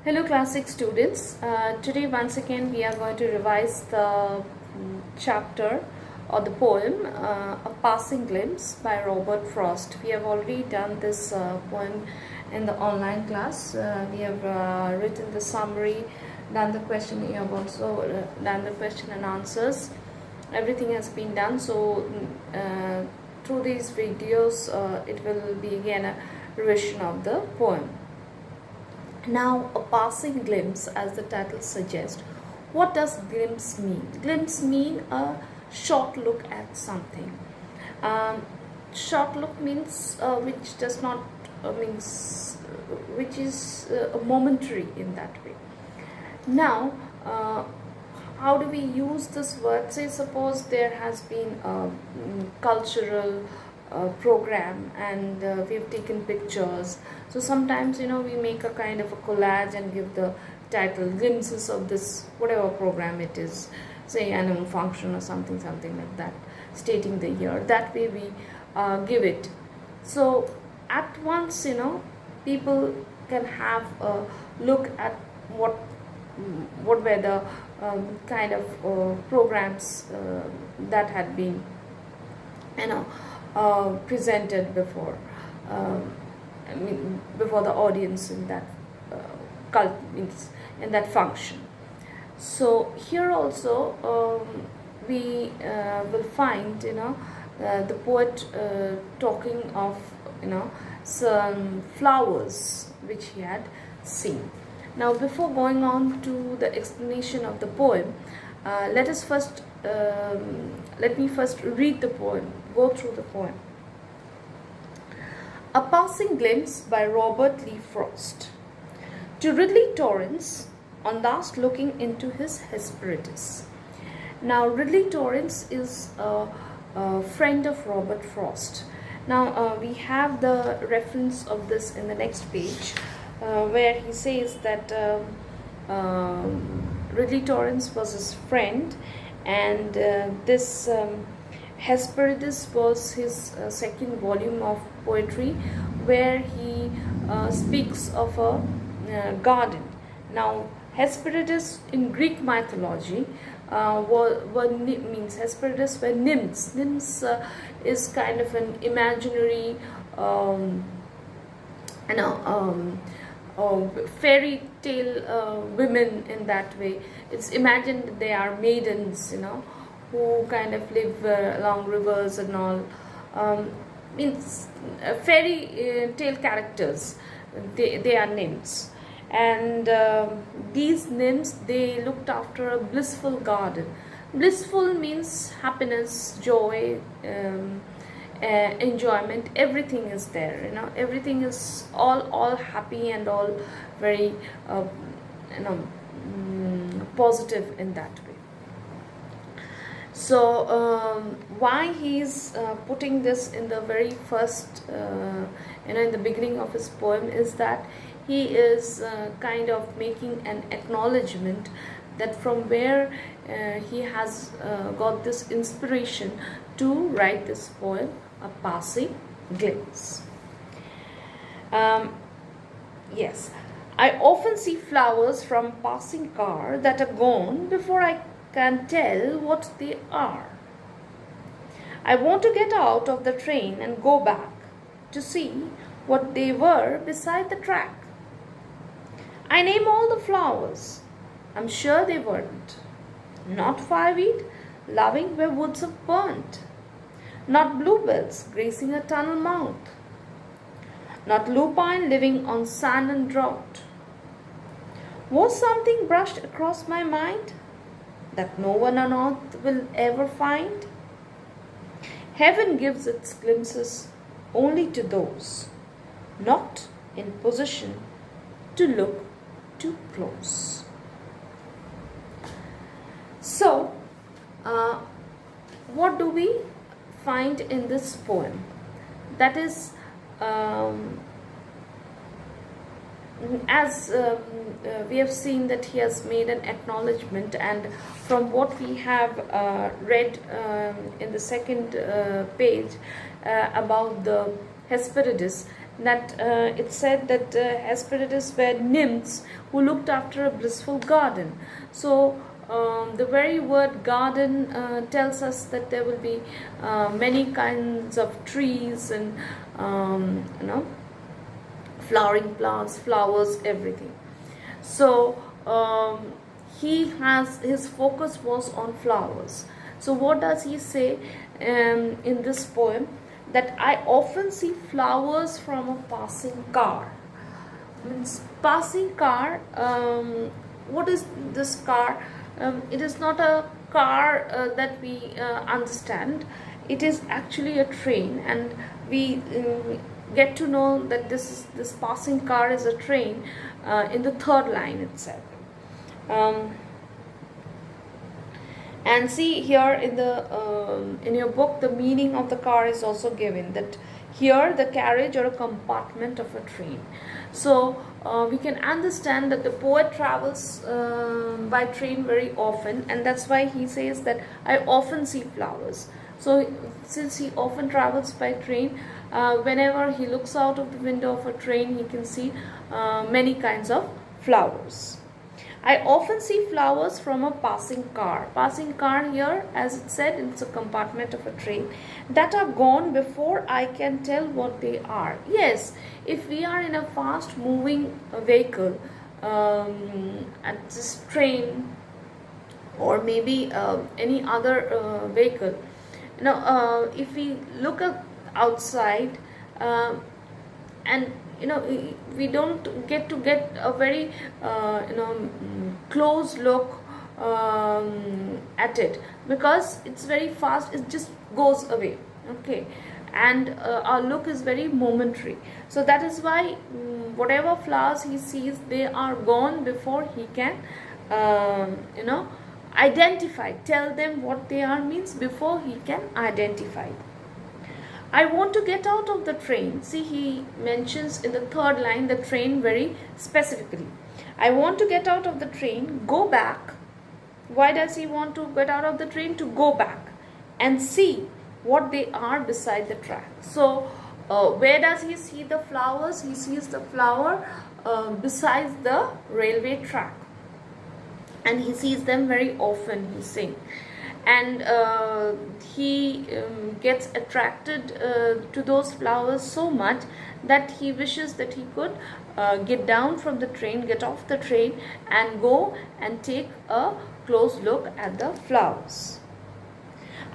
Hello class 6 students. Today once again we are going to revise the chapter or the poem A Passing Glimpse by Robert Frost. We have already done this poem in the online class. We have written the summary, done the question, we have also done the question and answers. Everything has been done. So through these videos it will be again a revision of the poem. Now, a passing glimpse, as the title suggests. What does glimpse mean? Glimpse mean a short look at something. Short look means which does not which is momentary in that way. Now, how do we use this word? Say, suppose there has been a cultural program and we have taken pictures. So sometimes we make a kind of a collage and give the title glimpses of this whatever program it is, say annual function or something like that, stating the year. That way we give it. So at once people can have a look at what were the kind of programs that had been presented before before the audience in that in that function. So here also we will find the poet talking of some flowers which he had seen. Now, before going on to the explanation of the poem, let me first read the poem, go through the poem. A Passing Glimpse by Robert Lee Frost. To Ridley Torrance, on last looking into his Hesperides. Now, Ridley Torrance is a friend of Robert Frost. Now, we have the reference of this in the next page, where he says that Ridley Torrance was his friend, and this Hesperides was his second volume of poetry, where he speaks of a garden. Now, Hesperides in Greek mythology means Hesperides were nymphs. Nymphs is kind of an imaginary fairy tale women in that way. It's imagined they are maidens, who kind of live along rivers and all. Means fairy tale characters. They are nymphs, and these nymphs, they looked after a blissful garden. Blissful means happiness, joy, enjoyment. Everything is there. Everything is all happy and all very positive in that way. So why he's putting this in the very first in the beginning of his poem is that he is kind of making an acknowledgement that from where he has got this inspiration to write this poem, A Passing Glimpse. Yes, I often see flowers from passing car that are gone before I can tell what they are. I want to get out of the train and go back to see what they were beside the track. I name all the flowers. I'm sure they weren't. Not fireweed, loving where woods have burnt. Not bluebells gracing a tunnel mouth. Not lupine living on sand and drought. Was something brushed across my mind that no one on earth will ever find? Heaven gives its glimpses only to those not in position to look too close. So, what do we find in this poem? That is, as we have seen that he has made an acknowledgement, and from what we have read in the second page about the Hesperides, that it said that Hesperides were nymphs who looked after a blissful garden. So the very word garden tells us that there will be many kinds of trees and flowering plants, flowers, everything. So his focus was on flowers. So what does he say in this poem? That I often see flowers from a passing car. Means passing car. What is this car? It is not a car that we understand. It is actually a train, and we get to know that this passing car is a train in the third line itself. And see here in your book, the meaning of the car is also given, that here the carriage or a compartment of a train. So we can understand that the poet travels by train very often, and that's why he says that I often see flowers. So since he often travels by train, whenever he looks out of the window of a train, he can see many kinds of flowers. I often see flowers from a passing car. Passing car here, as it said, it's a compartment of a train, that are gone before I can tell what they are. Yes, if we are in a fast moving vehicle, at this train or maybe any other vehicle, if we look outside and we don't get a very close look at it, because it's very fast, it just goes away, okay, and our look is very momentary. So that is why whatever flowers he sees, they are gone before he can identify, tell them what they are, means before he can identify. I want to get out of the train. See, he mentions in the third line the train very specifically. I want to get out of the train, go back. Why does he want to get out of the train? To go back and see what they are beside the track. So where does he see the flowers? He sees the flower besides the railway track, and he sees them very often, he's saying. And he gets attracted to those flowers so much that he wishes that he could get down from the train, get off the train, and go and take a close look at the flowers.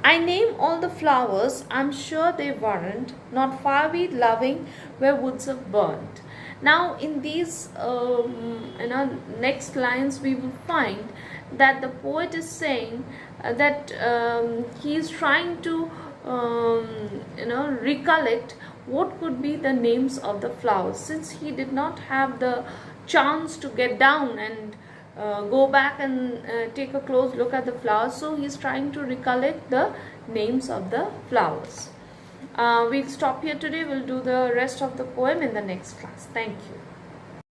I name all the flowers, I'm sure they weren't not fireweed loving where woods have burned. Now in these next lines we will find that the poet is saying that he is trying to recollect what could be the names of the flowers, since he did not have the chance to get down and go back and take a close look at the flowers. So he is trying to recollect the names of the flowers. We'll stop here today. We'll do the rest of the poem in the next class. Thank you.